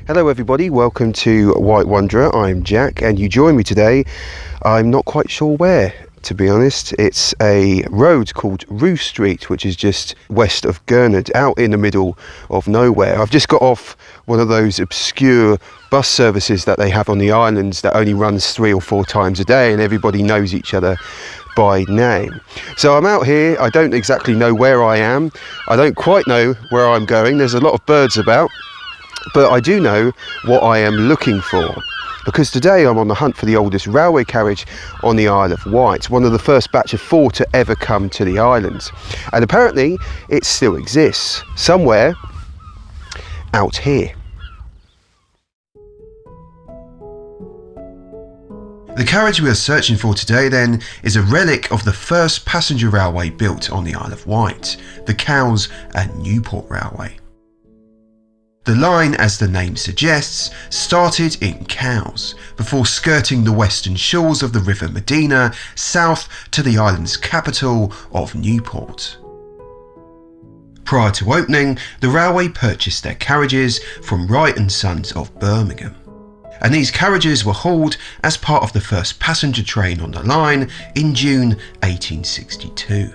Hello everybody, welcome to WightWanderer. I'm Jack and you join me today. I'm not quite sure where, to be honest. It's a road called Rue Street, which is just west of Gurnard, out in the middle of nowhere. I've just got off one of those obscure bus services that they have on the islands that only runs 3 or 4 times a day and everybody knows each other by name. So I'm out here, I don't exactly know where I am. I don't quite know where I'm going. There's a lot of birds about. But I do know what I am looking for, because today I'm on the hunt for the oldest railway carriage on the Isle of Wight, one of the first batch of 4 to ever come to the islands. And apparently it still exists, somewhere out here. The carriage we are searching for today then is a relic of the first passenger railway built on the Isle of Wight, the Cowes and Newport Railway. The line, as the name suggests, started in Cowes, before skirting the western shores of the River Medina south to the island's capital of Newport. Prior to opening, the railway purchased their carriages from Wright Sons of Birmingham, and these carriages were hauled as part of the first passenger train on the line in June 1862.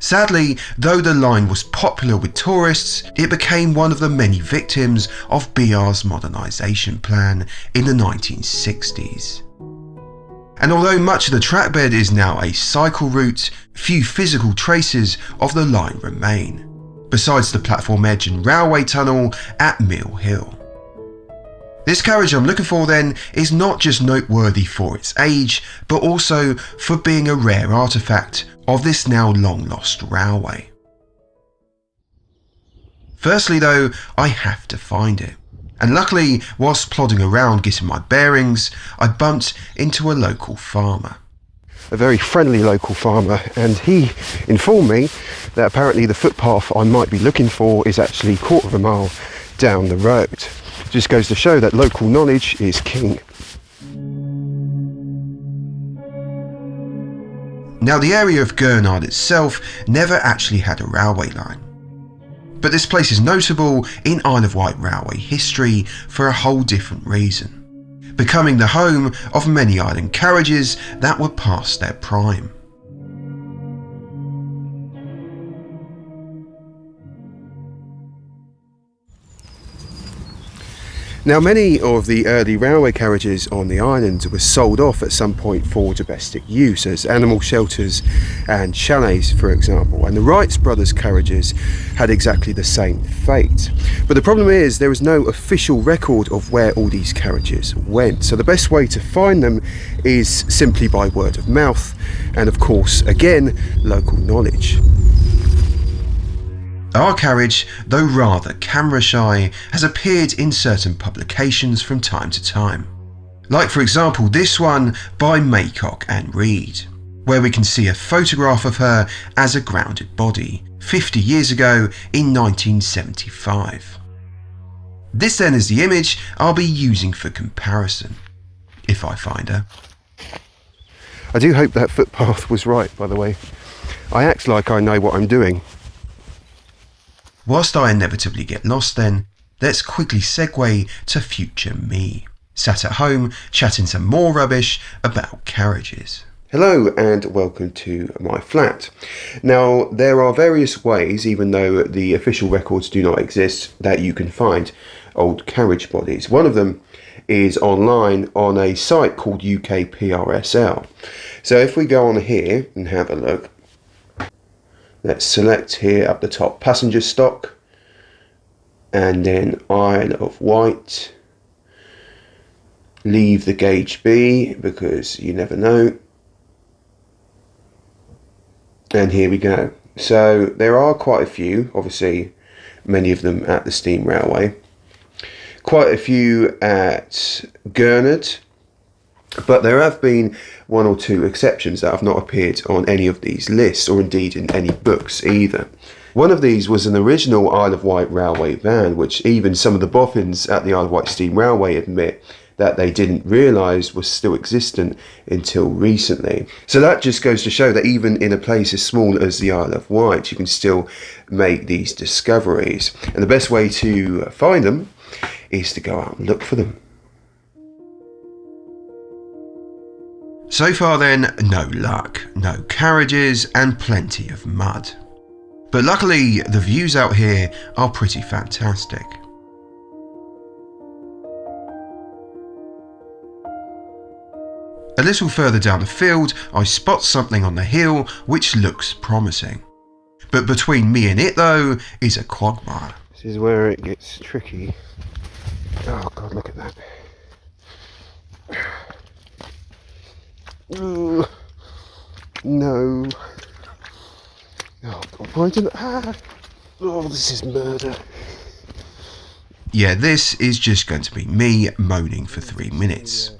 Sadly, though the line was popular with tourists, it became one of the many victims of BR's modernisation plan in the 1960s. And although much of the trackbed is now a cycle route, few physical traces of the line remain, besides the platform edge and railway tunnel at Mill Hill. This carriage I'm looking for then is not just noteworthy for its age, but also for being a rare artefact of this now long lost railway. Firstly though, I have to find it. And luckily, whilst plodding around getting my bearings, I bumped into a local farmer. A very friendly local farmer, and he informed me that apparently the footpath I might be looking for is actually 1/4 mile down the road. Just goes to show that local knowledge is king. Now, the area of Gurnard itself never actually had a railway line, but this place is notable in Isle of Wight railway history for a whole different reason, becoming the home of many island carriages that were past their prime. Now, many of the early railway carriages on the island were sold off at some point for domestic use as animal shelters and chalets, for example, and the Wright brothers' carriages had exactly the same fate. But the problem is there is no official record of where all these carriages went, so the best way to find them is simply by word of mouth and, of course, again, local knowledge. Our carriage, though rather camera shy, has appeared in certain publications from time to time. Like for example this one by Maycock and Reed, where we can see a photograph of her as a grounded body, 50 years ago in 1975. This then is the image I'll be using for comparison, if I find her. I do hope that footpath was right, by the way. I act like I know what I'm doing. Whilst I inevitably get lost then, let's quickly segue to future me, sat at home chatting some more rubbish about carriages. Hello and welcome to my flat. Now, there are various ways, even though the official records do not exist, that you can find old carriage bodies. One of them is online on a site called UKPRSL. So if we go on here and have a look, let's select here up the top passenger stock and then Isle of Wight. Leave the gauge B because you never know. And here we go. So there are quite a few, obviously many of them at the steam railway. Quite a few at Gurnard. But there have been 1 or 2 exceptions that have not appeared on any of these lists, or indeed in any books either. One of these was an original Isle of Wight railway van, which even some of the boffins at the Isle of Wight Steam Railway admit that they didn't realise was still existent until recently. So that just goes to show that even in a place as small as the Isle of Wight, you can still make these discoveries. And the best way to find them is to go out and look for them. So far then, no luck, no carriages and plenty of mud. But luckily, the views out here are pretty fantastic. A little further down the field, I spot something on the hill which looks promising. But between me and it though, is a quagmire. This is where it gets tricky. Oh God, look at that. Ooh, no. Oh God, why didn't oh, this is murder. Yeah, this is just going to be me moaning for 3 minutes.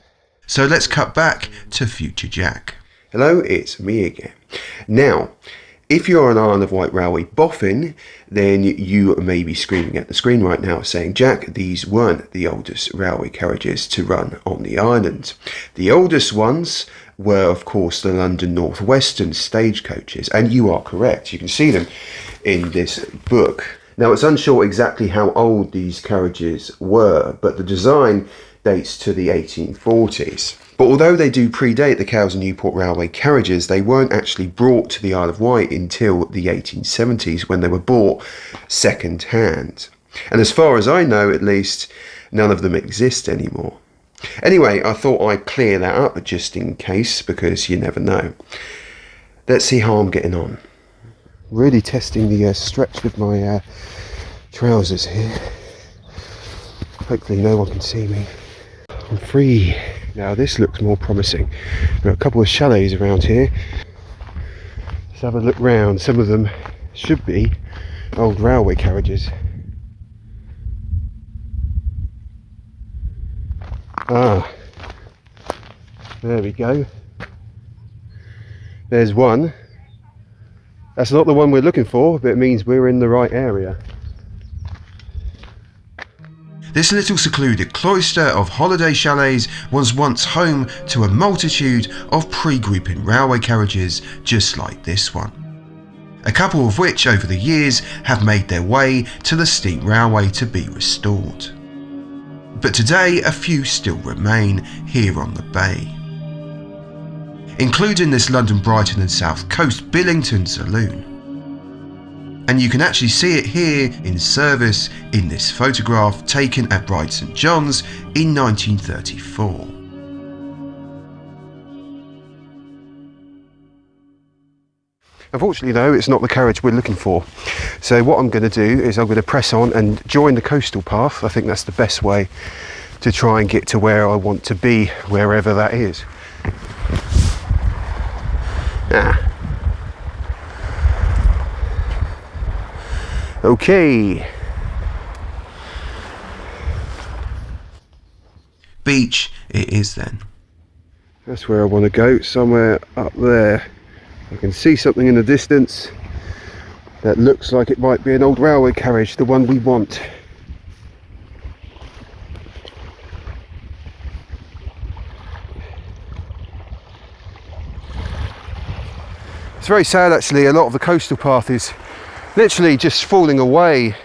So let's cut back to future Jack. Hello, it's me again. Now, if you're an Isle of Wight Railway boffin, then you may be screaming at the screen right now saying, Jack, these weren't the oldest railway carriages to run on the island. The oldest ones were, of course, the London North Western stagecoaches, and you are correct. You can see them in this book. Now, it's unsure exactly how old these carriages were, but the design dates to the 1840s. But although they do predate the Cowes and Newport Railway carriages, they weren't actually brought to the Isle of Wight until the 1870s when they were bought second hand. And as far as I know, at least, none of them exist anymore. Anyway, I thought I'd clear that up just in case, because you never know. Let's see how I'm getting on. Really testing the stretch with my trousers here. Hopefully no one can see me. I'm free. Now this looks more promising. There are a couple of chalets around here. Let's have a look round. Some of them should be old railway carriages. Ah, there we go. There's one. That's not the one we're looking for, but it means we're in the right area. This little secluded cloister of holiday chalets was once home to a multitude of pre-grouping railway carriages just like this one. A couple of which over the years have made their way to the steam railway to be restored. But today a few still remain here on the bay, including this London Brighton and South Coast Billington Saloon. And you can actually see it here in service in this photograph taken at Bright St John's in 1934. Unfortunately though, it's not the carriage we're looking for. So what I'm going to do is I'm going to press on and join the coastal path. I think that's the best way to try and get to where I want to be, wherever that is. Okay. Beach it is then. That's where I want to go, somewhere up there. I can see something in the distance that looks like it might be an old railway carriage, the one we want. It's very sad actually, a lot of the coastal path is literally just falling away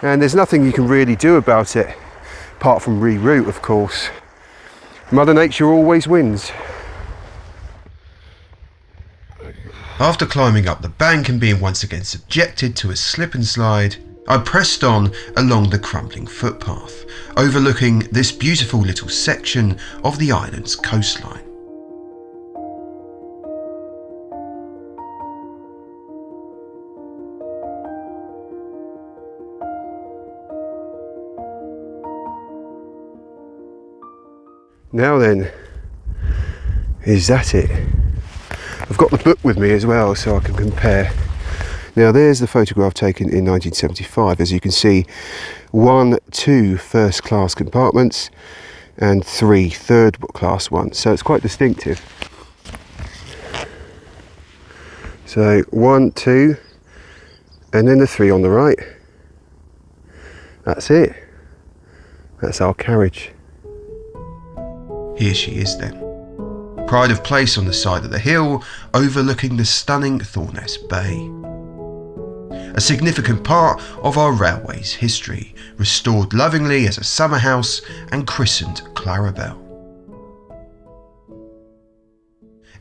and there's nothing you can really do about it apart from reroute, of course. Mother Nature always wins. After climbing up the bank and being once again subjected to a slip and slide, I pressed on along the crumbling footpath, overlooking this beautiful little section of the island's coastline. Now then, is that it? I've got the book with me as well so I can compare. Now there's the photograph taken in 1975. As you can see, 2 first class compartments and 3 third class ones, so it's quite distinctive. So 1, 2 And then the 3 on the right. That's it. That's our carriage. Here she is then. Pride of place on the side of the hill, overlooking the stunning Thorness Bay. A significant part of our railway's history, restored lovingly as a summer house and christened Clarabel.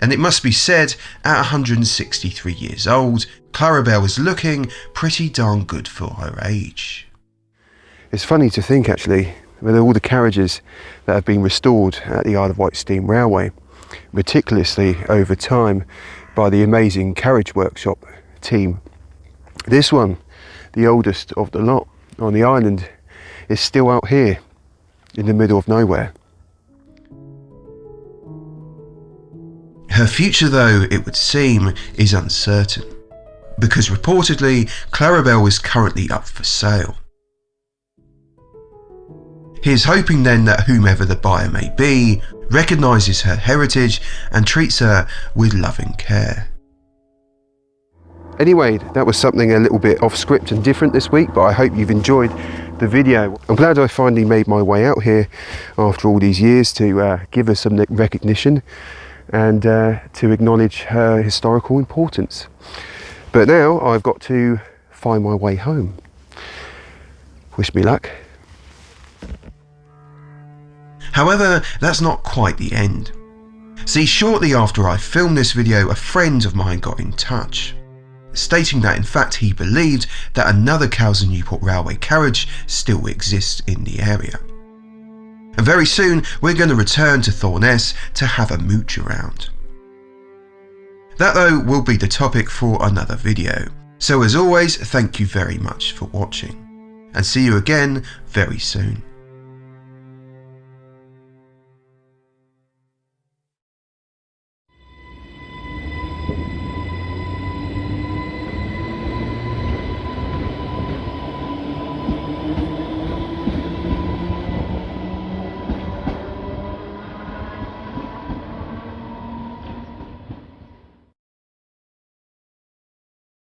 And it must be said, at 163 years old, Clarabel is looking pretty darn good for her age. It's funny to think actually, with all the carriages that have been restored at the Isle of Wight Steam Railway, meticulously over time by the amazing Carriage Workshop team. This one, the oldest of the lot on the island, is still out here in the middle of nowhere. Her future, though, it would seem, is uncertain, because reportedly Clarabel is currently up for sale. Here's hoping then that whomever the buyer may be recognises her heritage and treats her with loving care. Anyway, that was something a little bit off script and different this week, but I hope you've enjoyed the video. I'm glad I finally made my way out here after all these years to give her some recognition and to acknowledge her historical importance. But now I've got to find my way home. Wish me luck. However, that's not quite the end. See, shortly after I filmed this video, a friend of mine got in touch, stating that in fact he believed that another Cowes and Newport Railway carriage still exists in the area. And very soon we're going to return to Thorness to have a mooch around. That though will be the topic for another video. So as always, thank you very much for watching, and see you again very soon.